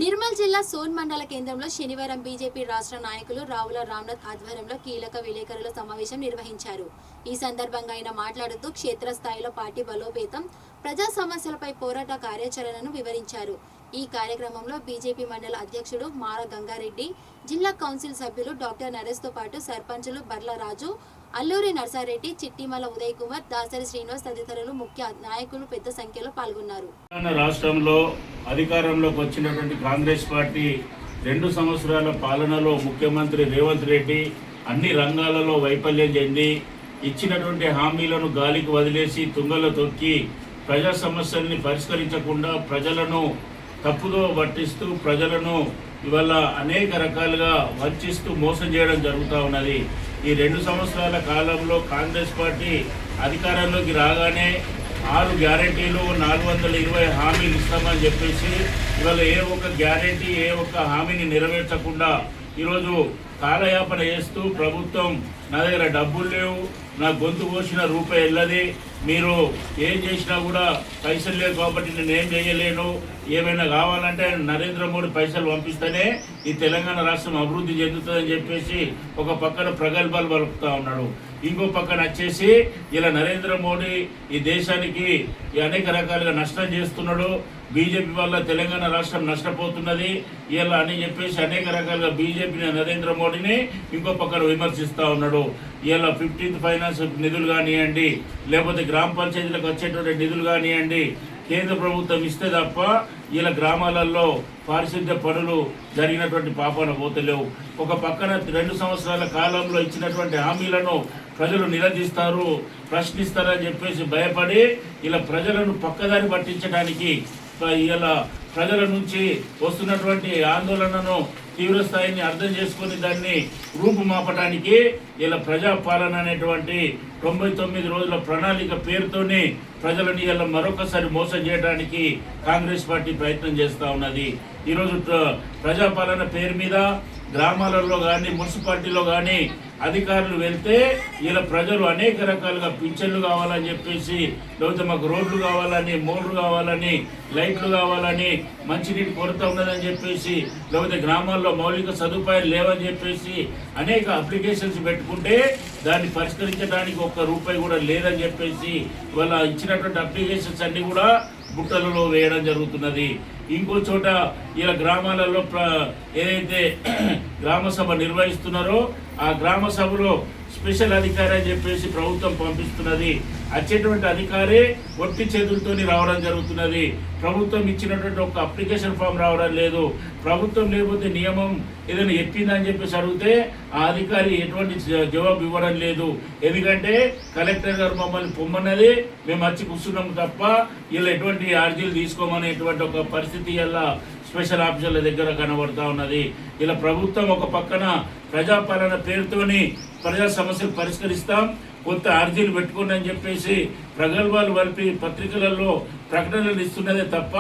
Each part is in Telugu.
నిర్మల్ జిల్లా సోన్ మండల కేంద్రంలో శనివారం బీజేపీ రాష్ట్ర నాయకులు రావుల రామ్నాథ్ ఆధ్వర్యంలో కీలక విలేకరుల సమావేశం నిర్వహించారు. ఈ సందర్భంగా ఆయన మాట్లాడుతూ క్షేత్రస్థాయిలో పార్టీ బలోపేతం, ప్రజా సమస్యలపై పోరాట కార్యాచరణను వివరించారు. ఈ కార్యక్రమంలో బీజేపీ మండల అధ్యక్షుడు మార గంగారెడ్డి, జిల్లా కౌన్సిల్ సభ్యులు డాక్టర్ నరేష్తో పాటు సర్పంచులు బర్ల రాజు, అల్లూరి నర్సారెడ్డి, చిట్టిమల ఉదయ్ కుమార్, దాసరి శ్రీనివాస్ తదితరులు ముఖ్య నాయకులు పెద్ద సంఖ్యలో పాల్గొన్నారు. రాష్ట్రంలో అధికారంలోకి వచ్చినటువంటి కాంగ్రెస్ పార్టీ 2 సంవత్సరాల పాలనలో ముఖ్యమంత్రి రేవంత్ రెడ్డి అన్ని రంగాలలో వైఫల్యం చెంది ఇచ్చినటువంటి హామీలను గాలికి వదిలేసి తుంగలో తొక్కి ప్రజా సమస్యల్ని పరిష్కరించకుండా ప్రజలను తప్పుదో పట్టిస్తూ ప్రజలను ఇవాళ అనేక రకాలుగా వంచిస్తూ మోసం చేయడం జరుగుతూ ఉన్నది. ఈ 2 సంవత్సరాల కాలంలో కాంగ్రెస్ పార్టీ అధికారంలోకి రాగానే 6 గ్యారెంటీలు 420 హామీలు ఇస్తామని చెప్పేసి ఇవాళ ఏ ఒక్క గ్యారెంటీ ఏ ఒక్క హామీని నెరవేర్చకుండా ఈరోజు కాలయాపన చేస్తూ ప్రభుత్వం నా దగ్గర డబ్బులు లేవు, నా గొంతు కోసిన రూపాయి వెళ్ళది, మీరు ఏం చేసినా కూడా పైసలు లేవు కాబట్టి నేనేం చేయలేను, ఏమైనా కావాలంటే నరేంద్ర మోడీ పైసలు పంపిస్తేనే ఈ తెలంగాణ రాష్ట్రం అభివృద్ధి చెందుతుందని చెప్పేసి ఒక పక్కన ప్రగల్భాలు పలుకుతూ ఉన్నాడు. ఇంకో పక్కన వచ్చేసి ఇలా నరేంద్ర మోడీ ఈ దేశానికి అనేక రకాలుగా నష్టం చేస్తున్నాడు, బీజేపీ వల్ల తెలంగాణ రాష్ట్రం నష్టపోతున్నది ఇలా అని చెప్పేసి అనేక రకాలుగా బీజేపీని నరేంద్ర మోడీని ఇంకో పక్కన విమర్శిస్తూ ఉన్నాడు. ఇలా 15th ఫైనాన్స్ నిధులు కానివ్వండి, లేకపోతే గ్రామ పంచాయతీలకు వచ్చేటువంటి నిధులు కానివ్వండి, కేంద్ర ప్రభుత్వం ఇస్తే తప్ప ఇలా గ్రామాలలో పారిశుద్ధ్య పనులు జరిగినటువంటి పాపాన పోతలేవు. ఒక పక్కన 2 సంవత్సరాల కాలంలో ఇచ్చినటువంటి హామీలను ప్రజలు నిలదీస్తారు, ప్రశ్నిస్తారని చెప్పేసి భయపడి ఇలా ప్రజలను పక్కదారి పట్టించడానికి ఇలా ప్రజల నుంచి వస్తున్నటువంటి ఆందోళనను తీవ్ర స్థాయిని అర్థం చేసుకుని దాన్ని రూపుమాపడానికి ఇలా ప్రజాపాలన అనేటువంటి 99 రోజుల ప్రణాళిక పేరుతోనే ప్రజలను ఇలా మరొకసారి మోసం చేయడానికి కాంగ్రెస్ పార్టీ ప్రయత్నం చేస్తూ ఉన్నది. ఈరోజు ప్రజాపాలన పేరు మీద గ్రామాలలో కానీ మున్సిపాలిటీలో కానీ అధికారులు వెళ్తే ఇలా ప్రజలు అనేక రకాలుగా పింఛన్లు కావాలని చెప్పేసి, లేకపోతే మాకు రోడ్లు కావాలని, మోర్లు కావాలని, లైట్లు కావాలని, మంచినీటి కొరత ఉన్నదని చెప్పేసి, లేకపోతే గ్రామాల్లో మౌలిక సదుపాయాలు లేవని చెప్పేసి అనేక అప్లికేషన్స్ పెట్టుకుంటే దాన్ని పరిష్కరించడానికి ₹1 కూడా లేదని చెప్పేసి ఇవాళ ఇచ్చినటువంటి అప్లికేషన్స్ అన్ని కూడా బుట్టలలో వేయడం జరుగుతున్నది. ఇంకో చోట ఇలా గ్రామాలలో ఏదైతే గ్రామ సభ నిర్వహిస్తున్నారో ఆ గ్రామ సభలో స్పెషల్ అధికారి అని చెప్పేసి ప్రభుత్వం పంపిస్తున్నది. వచ్చేటువంటి అధికారి ఒట్టి చేతులతోని రావడం జరుగుతున్నది. ప్రభుత్వం ఇచ్చినటువంటి ఒక అప్లికేషన్ ఫామ్ రావడం లేదు. ప్రభుత్వం లేకపోతే నియమం ఏదైనా ఎత్తిందని చెప్పేసి అడిగితే ఆ అధికారి ఎటువంటి జవాబు ఇవ్వడం లేదు. ఎందుకంటే కలెక్టర్ గారు మమ్మల్ని పొమ్మన్నది, మేము వచ్చి కూర్చున్నాము తప్ప ఇలా ఎటువంటి అర్జీలు తీసుకోమనేటువంటి ఒక పరిస్థితి ఇలా స్పెషల్ ఆఫీసర్ల దగ్గర కనబడుతూ ఉన్నది. ఇలా ప్రభుత్వం ఒక పక్కన ప్రజాపాలన పేరుతోని ప్రజా సమస్యలు పరిష్కరిస్తాం, కొత్త అర్జీలు పెట్టుకోండి అని చెప్పేసి ప్రగల్భాలు వలిపి పత్రికలలో ప్రకటనలు ఇస్తున్నదే తప్ప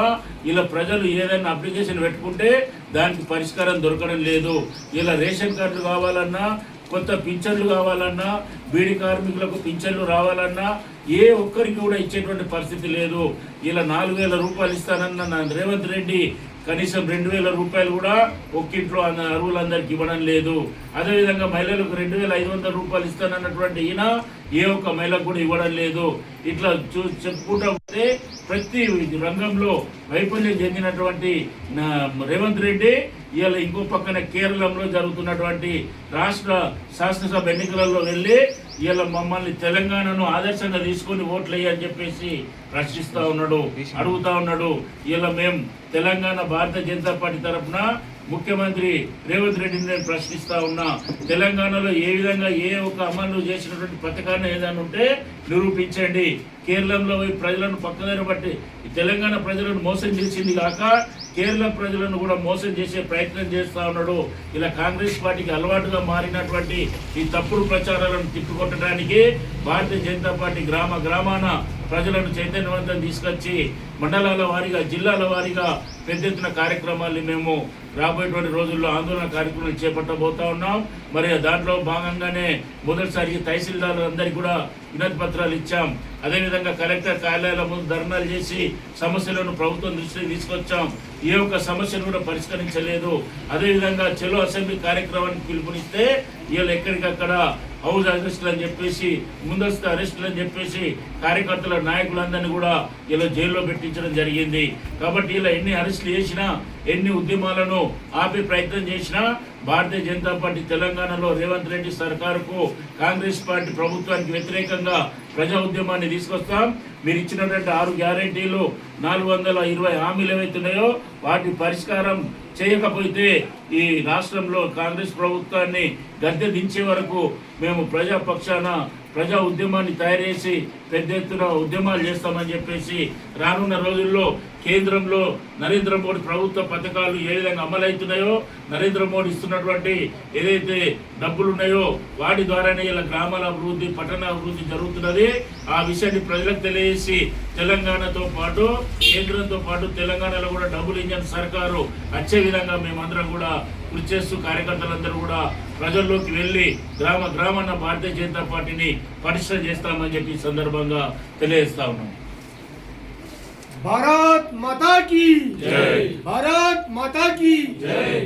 ఇలా ప్రజలు ఏదైనా అప్లికేషన్ పెట్టుకుంటే దానికి పరిష్కారం దొరకడం లేదు. ఇలా రేషన్ కార్డులు కావాలన్నా, కొత్త పింఛన్లు కావాలన్నా, బీడీ కార్మికులకు పింఛన్లు రావాలన్నా ఏ ఒక్కరికి కూడా ఇచ్చేటువంటి పరిస్థితి లేదు. ఇలా ₹4,000 ఇస్తానన్న రేవంత్ రెడ్డి కనీసం ₹2,000 కూడా ఒక్కింట్లో అరువులందరికీ ఇవ్వడం లేదు. అదేవిధంగా మహిళలకు ₹2,500 ఇస్తానన్నటువంటి ఈయన ఏ ఒక్క మహిళకు కూడా ఇవ్వడం లేదు. ఇట్లా చెప్పుకుంటూ పోతే ప్రతి రంగంలో వైఫల్యం చెందినటువంటి రేవంత్ రెడ్డి ఇవాళ ఇంకో పక్కన కేరళంలో జరుగుతున్నటువంటి రాష్ట్ర శాసనసభ ఎన్నికలలో వెళ్ళి ఇవాళ మమ్మల్ని తెలంగాణను ఆదర్శంగా తీసుకొని ఓట్లు వేయని చెప్పేసి ప్రశ్నిస్తూ ఉన్నాడు, అడుగుతా ఉన్నాడు. ఇలా మేము తెలంగాణ భారతీయ జనతా పార్టీ తరఫున ముఖ్యమంత్రి రేవంత్ రెడ్డిని నేను ప్రశ్నిస్తూ ఉన్నా, తెలంగాణలో ఏ విధంగా ఏ ఒక్క అమలు చేసినటువంటి పథకాన్ని ఏదైనా ఉంటే నిరూపించండి. కేరళంలో ప్రజలను పక్కదారి బట్టి తెలంగాణ ప్రజలను మోసం చేసింది కాక కేరళ ప్రజలను కూడా మోసం చేసే ప్రయత్నం చేస్తూ ఉన్నాడు. ఇలా కాంగ్రెస్ పార్టీకి అలవాటుగా మారినటువంటి ఈ తప్పుడు ప్రచారాలను తిప్పికొట్టడానికి భారతీయ జనతా పార్టీ గ్రామాన ప్రజలను చైతన్యవంతం తీసుకొచ్చి మండలాల వారీగా జిల్లాల వారీగా పెద్ద ఎత్తున కార్యక్రమాల్ని మేము రాబోయేటువంటి రోజుల్లో ఆందోళన కార్యక్రమాలు చేపట్టబోతా ఉన్నాం. మరి దాంట్లో భాగంగానే మొదటిసారి తహసీల్దారులందరికీ కూడా వినతి పత్రాలు ఇచ్చాం. అదేవిధంగా కలెక్టర్ కార్యాలయాల ముందు ధర్నాలు చేసి సమస్యలను ప్రభుత్వం దృష్టికి తీసుకొచ్చాం. ఏ ఒక్క సమస్యను కూడా పరిష్కరించలేదు. అదేవిధంగా చెలో అసెంబ్లీ కార్యక్రమానికి పిలుపునిస్తే వీళ్ళు ఎక్కడికక్కడ హౌస్ అరెస్టులు అని చెప్పేసి ముందస్తు అరెస్టులు అని చెప్పేసి కార్యకర్తల నాయకులందరినీ కూడా ఇలా జైల్లో పెట్టించడం జరిగింది. కాబట్టి ఇలా ఎన్ని అరెస్టులు చేసినా ఎన్ని ఉద్యమాలను ఆపే ప్రయత్నం చేసినా భారతీయ జనతా పార్టీ తెలంగాణలో రేవంత్ రెడ్డి సర్కారుకు కాంగ్రెస్ పార్టీ ప్రభుత్వానికి వ్యతిరేకంగా ప్రజా ఉద్యమాన్ని తీసుకొస్తాం. మీరు ఇచ్చినటువంటి 6 గ్యారెంటీలు 420 హామీలు ఏవైతున్నాయో వాటి పరిష్కారం చేయకపోతే ఈ రాష్ట్రంలో కాంగ్రెస్ ప్రభుత్వాన్ని గద్దె దించే వరకు మేము ప్రజాపక్షాన ప్రజా ఉద్యమాన్ని తయారు చేసి పెద్ద ఎత్తున ఉద్యమాలు చేస్తామని చెప్పేసి రానున్న రోజుల్లో కేంద్రంలో నరేంద్ర మోడీ ప్రభుత్వ పథకాలు ఏ విధంగా అమలవుతున్నాయో నరేంద్ర మోడీ ఇస్తున్నటువంటి ఏదైతే డబ్బులు ఉన్నాయో వాటి ద్వారానే ఇలా గ్రామాల అభివృద్ధి పట్టణ అభివృద్ధి జరుగుతున్నది. ఆ విషయాన్ని ప్రజలకు తెలియజేసి తెలంగాణతో పాటు కేంద్రంతో పాటు తెలంగాణలో కూడా డబుల్ ఇంజన్ సర్కారు వచ్చే విధంగా మేమందరం కూడా కృషి చేస్తూ కార్యకర్తలందరూ కూడా ప్రజల్లోకి వెళ్ళి గ్రామాన భారతీయ జనతా పార్టీని పటిష్టం చేస్తామని చెప్పి ఈ సందర్భంగా తెలియజేస్తా ఉన్నాం. भारत माता की जय, भारत माता की जय।